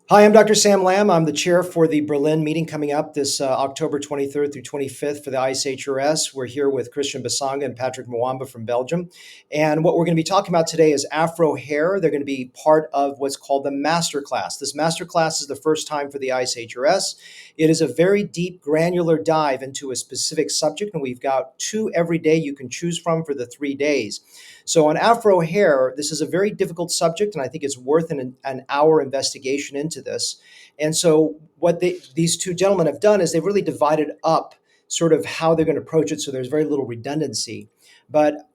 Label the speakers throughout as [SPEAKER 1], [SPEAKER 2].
[SPEAKER 1] Hi, I'm Dr. Sam Lamb. I'm the chair for the Berlin meeting coming up this October 23rd through 25th for the ISHRS. We're here with Christian Bisanga and Patrick Mwamba from Belgium. And what we're going to be talking about today is Afro Hair. They're going to be part of what's called the Masterclass. This Masterclass is the first time for the ISHRS. It is a very deep, granular dive into a specific subject, and we've got two every day you can choose from for the 3 days. So on Afro hair, this is a very difficult subject, and I think it's worth an hour investigation into this. And so what these two gentlemen have done is they've really divided up sort of how they're going to approach it, so there's very little redundancy. But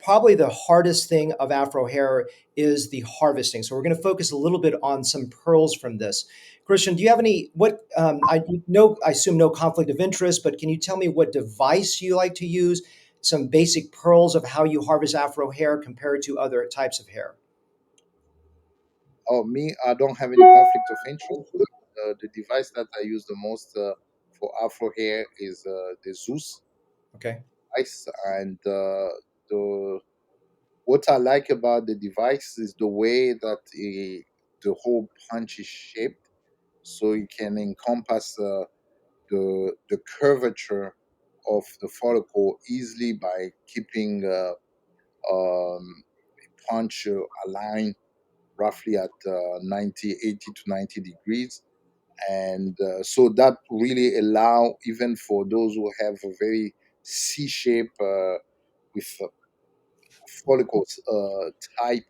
[SPEAKER 1] probably the hardest thing of Afro hair is the harvesting. So we're going to focus a little bit on some pearls from this. Christian, do you have any? I assume no conflict of interest, but can you tell me what device you like to use? Some basic pearls of how you harvest Afro hair compared to other types of hair.
[SPEAKER 2] Oh, me, I don't have any conflict of interest. The device that I use the most for Afro hair is the Zeus
[SPEAKER 1] Okay.
[SPEAKER 2] device, and the what I like about the device is the way that the whole punch is shaped, so it can encompass the curvature of the follicle easily by keeping punch aligned roughly at 90, 80 to 90 degrees. And so that really allow, even for those who have a very C shape with follicles type,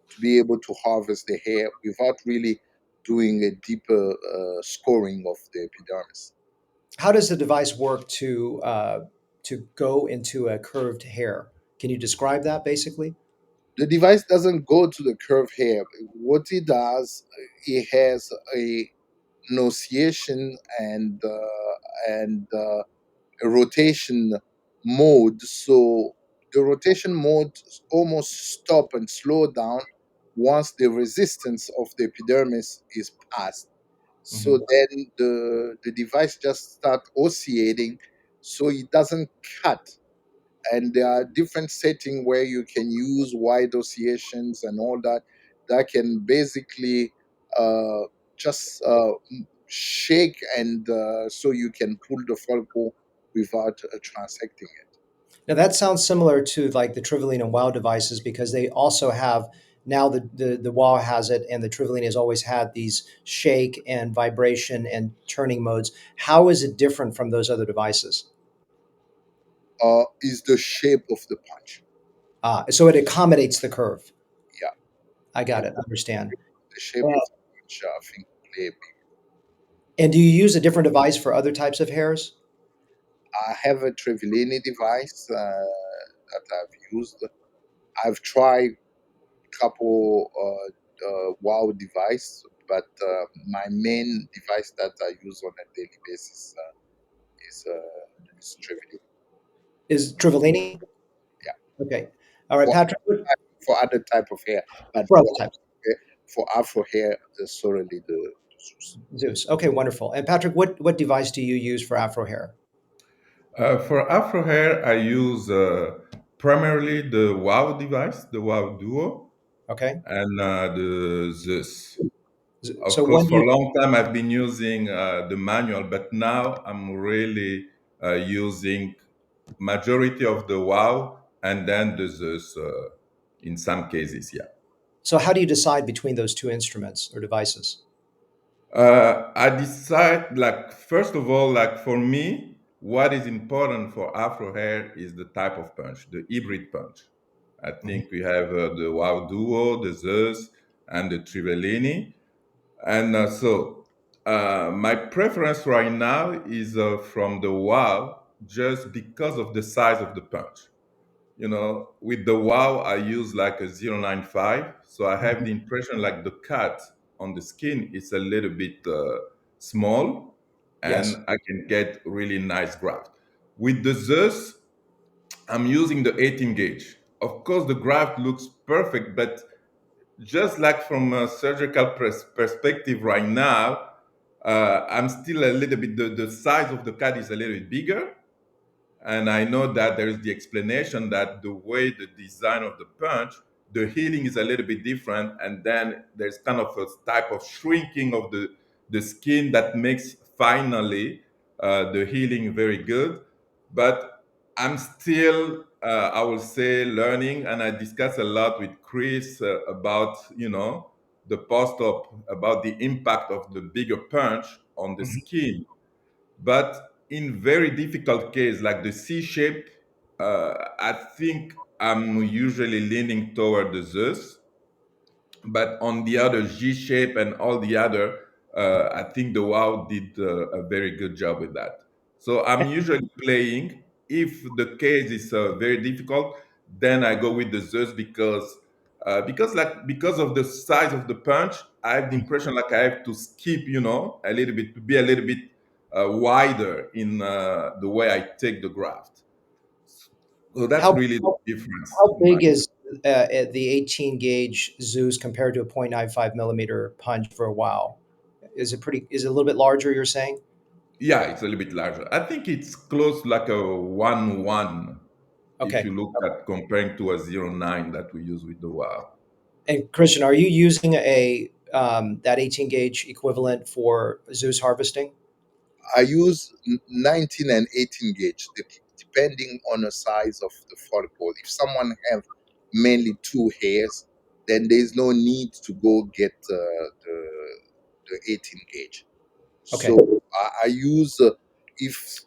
[SPEAKER 2] to be able to harvest the hair without really doing a deeper scoring of the epidermis.
[SPEAKER 1] How does the device work to go into a curved hair? Can you describe that basically?
[SPEAKER 2] The device doesn't go to the curved hair. What it does, it has a oscillation and a rotation mode. So the rotation mode almost stop and slow down once the resistance of the epidermis is passed. So
[SPEAKER 1] Mhm.
[SPEAKER 2] then the device just start oscillating, so it doesn't cut. And there are different settings where you can use wide oscillations and all that, that can basically uh, just shake, and so you can pull the follicle without transecting it.
[SPEAKER 1] Now that sounds similar to like the Trivoline and WoW devices because they also have now the WoW has it and the Trivoline has always had these shake and vibration and turning modes. How is it different from those other devices?
[SPEAKER 2] Is the shape of the punch.
[SPEAKER 1] So it accommodates the curve.
[SPEAKER 2] Yeah,
[SPEAKER 1] I got
[SPEAKER 2] the,
[SPEAKER 1] it. Understand.
[SPEAKER 2] the shape
[SPEAKER 1] Uh,
[SPEAKER 2] of the punch, I think, play a big.
[SPEAKER 1] And do you use a different device for other types of hairs?
[SPEAKER 2] I have a Trevellini device that I've used. I've tried couple wow device, but my main device that I use on a daily basis is Trividi.
[SPEAKER 1] Is Trivellini?
[SPEAKER 2] Yeah,
[SPEAKER 1] Okay. All right,
[SPEAKER 2] for
[SPEAKER 1] Patrick.
[SPEAKER 2] for other type of hair, but
[SPEAKER 1] For other types.
[SPEAKER 2] for Afro hair, solely the Zeus.
[SPEAKER 1] Zeus. Okay, wonderful. And Patrick, what device do you use for Afro hair?
[SPEAKER 3] For Afro hair, I use primarily the WOW device, the WOW Duo,
[SPEAKER 1] Okay.
[SPEAKER 3] and the Zeus. Of
[SPEAKER 1] So
[SPEAKER 3] course,
[SPEAKER 1] when
[SPEAKER 3] for
[SPEAKER 1] you
[SPEAKER 3] a long time I've been using the manual, but now I'm really using majority of the WOW and then the Zeus in some cases. Yeah.
[SPEAKER 1] so how do you decide between those two instruments or devices?
[SPEAKER 3] I decide, like, first of all, like for me, what is important for Afro hair is the type of punch, the hybrid punch. I
[SPEAKER 1] Mhm.
[SPEAKER 3] think we have the Wow Duo, the Zeus, and the Trivellini. And my preference right now is from the Wow, just because of the size of the punch. You know, with the wow I use like a 0.95, so I have
[SPEAKER 1] Mhm.
[SPEAKER 3] the impression like the cut on the skin is a little bit small, and
[SPEAKER 1] Yes.
[SPEAKER 3] I can get really nice graft. With the Zeus, I'm using the 18 gauge. Of course the graft looks perfect, but just like from a surgical perspective right now, I'm still a little bit, the size of the cut is a little bit bigger, and I know that there is the explanation that the way the design of the punch the healing is a little bit different, and then there's kind of a type of shrinking of the skin that makes finally the healing very good. But I'm still, I will say, learning, and I discuss a lot with Chris about, the post-op, about the impact of the bigger punch on the
[SPEAKER 1] Mhm.
[SPEAKER 3] skin. But in very difficult case like the C shape, I think I'm usually leaning toward the Zeus. But on the other G shape and all the other, I think the WoW did a very good job with that. So I'm usually playing. If the case is very difficult, then I go with the Zeus because of the size of the punch. I have the impression like I have to skip, a little bit to be a little bit wider in the way I take the graft. So that's
[SPEAKER 1] How
[SPEAKER 3] really the difference
[SPEAKER 1] how
[SPEAKER 3] in my.
[SPEAKER 1] big is the 18 gauge Zeus compared to a 0.95 millimeter punch for a WoW? Is it pretty? Is it a little bit larger? You're saying?
[SPEAKER 3] Yeah, it's a little bit larger. I think it's close to like a 1-1 if
[SPEAKER 1] Okay.
[SPEAKER 3] you look at comparing to a 0.9 that we use with the WoW.
[SPEAKER 1] And Christian, are you using a that 18 gauge equivalent for Zeus harvesting?
[SPEAKER 2] I use 19 and 18 gauge, depending on the size of the follicle. If someone have mainly two hairs, then there is no need to go get the 18 gauge.
[SPEAKER 1] Okay.
[SPEAKER 2] So I use if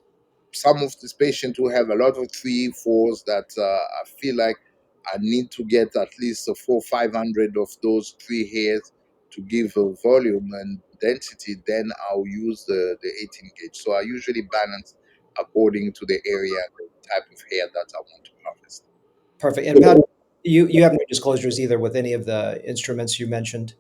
[SPEAKER 2] some of these patients who have a lot of three, fours that I feel like I need to get at least a 400-500 of those three hairs to give a volume and density, then I'll use the 18 gauge. So I usually balance according to the area, the type of hair that I want to harvest.
[SPEAKER 1] Perfect. And Pat, you have no disclosures either with any of the instruments you mentioned.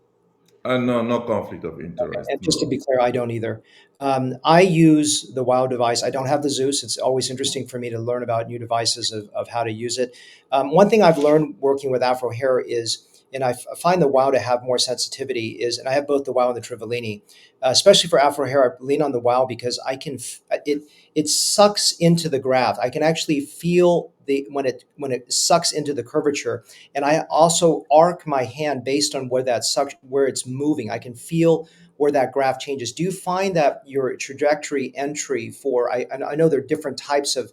[SPEAKER 3] No, no conflict of
[SPEAKER 1] Okay.
[SPEAKER 3] interest.
[SPEAKER 1] And just to
[SPEAKER 3] No.
[SPEAKER 1] be clear, I don't either. I use the WoW device. I don't have the Zeus. It's always interesting for me to learn about new devices of how to use it. One thing I've learned working with Afro Hair is, and find the WoW to have more sensitivity is, and I have both the WoW and the Trivellini, especially for Afro Hair. I lean on the WoW because it sucks into the graft. I can actually feel the when it sucks into the curvature, and I also arc my hand based on where that suck where it's moving. I can feel where that graph changes. Do you find that your trajectory entry for I know there are different types of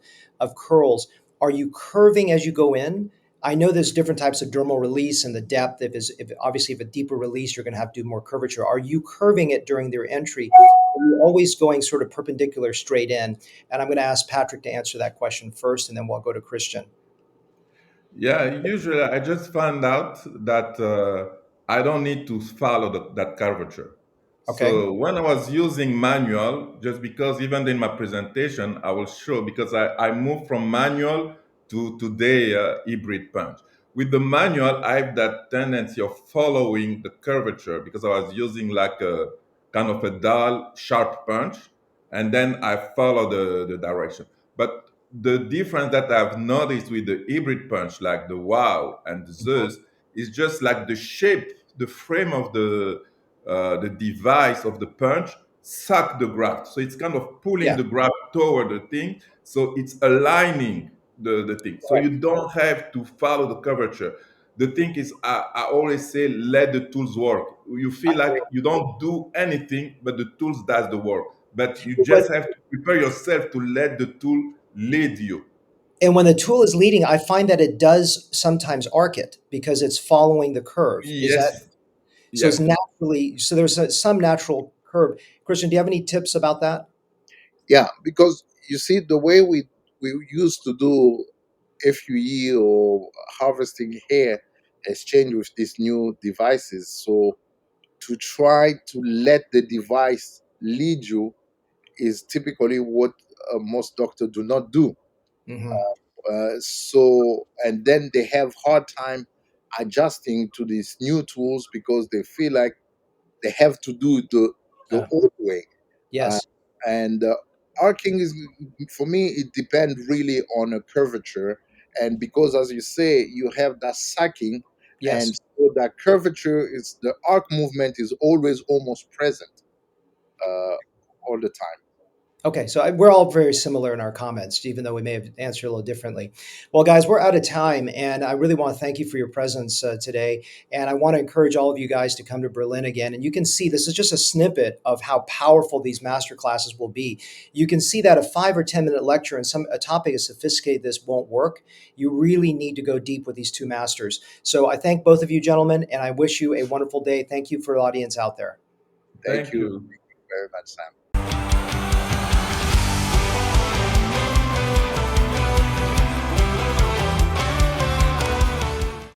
[SPEAKER 1] curls. Are you curving as you go in? I know there's different types of dermal release and the depth. If obviously if a deeper release, you're going to have to do more curvature. Are you curving it during their entry? Are you always going sort of perpendicular straight in? And I'm going to ask Patrick to answer that question first, and then we'll go to Christian.
[SPEAKER 3] Yeah, usually I just found out that I don't need to follow that curvature.
[SPEAKER 1] Okay.
[SPEAKER 3] So when I was using manual, just because even in my presentation, I will show because I moved from manual to today hybrid punch. With the manual, I have that tendency of following the curvature because I was using like a kind of a dull, sharp punch, and then I follow the direction. But the difference that I've noticed with the hybrid punch, like the WoW and the Zeus, is just like the shape, the frame of the device of the punch suck the graft. So it's kind of pulling
[SPEAKER 1] Yeah.
[SPEAKER 3] the graft toward the thing. So it's aligning the thing. So you
[SPEAKER 1] Correct.
[SPEAKER 3] don't have to follow the curvature. The thing is, I always say, let the tools work. You
[SPEAKER 1] I
[SPEAKER 3] feel like
[SPEAKER 1] agree.
[SPEAKER 3] you don't do anything, but the tools does the work. But you
[SPEAKER 1] But
[SPEAKER 3] just have to prepare yourself to let the tool lead you.
[SPEAKER 1] and when the tool is leading, I find that it does sometimes arc it because it's following the curve. Is that
[SPEAKER 3] Yes,
[SPEAKER 1] so? It's
[SPEAKER 3] yes.
[SPEAKER 1] naturally so. There's some natural curve. Christian, do you have any tips about that?
[SPEAKER 2] Yeah, because you see the way we used to do FUE or harvesting hair has changed with these new devices. So to try to let the device lead you is typically what most doctors do not do.
[SPEAKER 1] Hmm.
[SPEAKER 2] So and then they have hard time adjusting to these new tools because they feel like they have to do it the
[SPEAKER 1] Uh,
[SPEAKER 2] old way. Uh,
[SPEAKER 1] yes.
[SPEAKER 2] and arcing is for me it depends really on a curvature, and because as you say you have that sacking,
[SPEAKER 1] Yes.
[SPEAKER 2] and so that curvature is the arc movement is always almost present uh, all the time.
[SPEAKER 1] Okay, so we're all very similar in our comments, even though we may have answered a little differently. Well, guys, we're out of time, and I really want to thank you for your presence today. And I want to encourage all of you guys to come to Berlin again. And you can see this is just a snippet of how powerful these master classes will be. You can see that a 5 or 10 minute lecture and a topic as sophisticated as this won't work. You really need to go deep with these two masters. So I thank both of you, gentlemen, and I wish you a wonderful day. Thank you for the audience out there.
[SPEAKER 2] Thank
[SPEAKER 3] Thank
[SPEAKER 2] you.
[SPEAKER 3] you.
[SPEAKER 2] Thank you very much, Sam.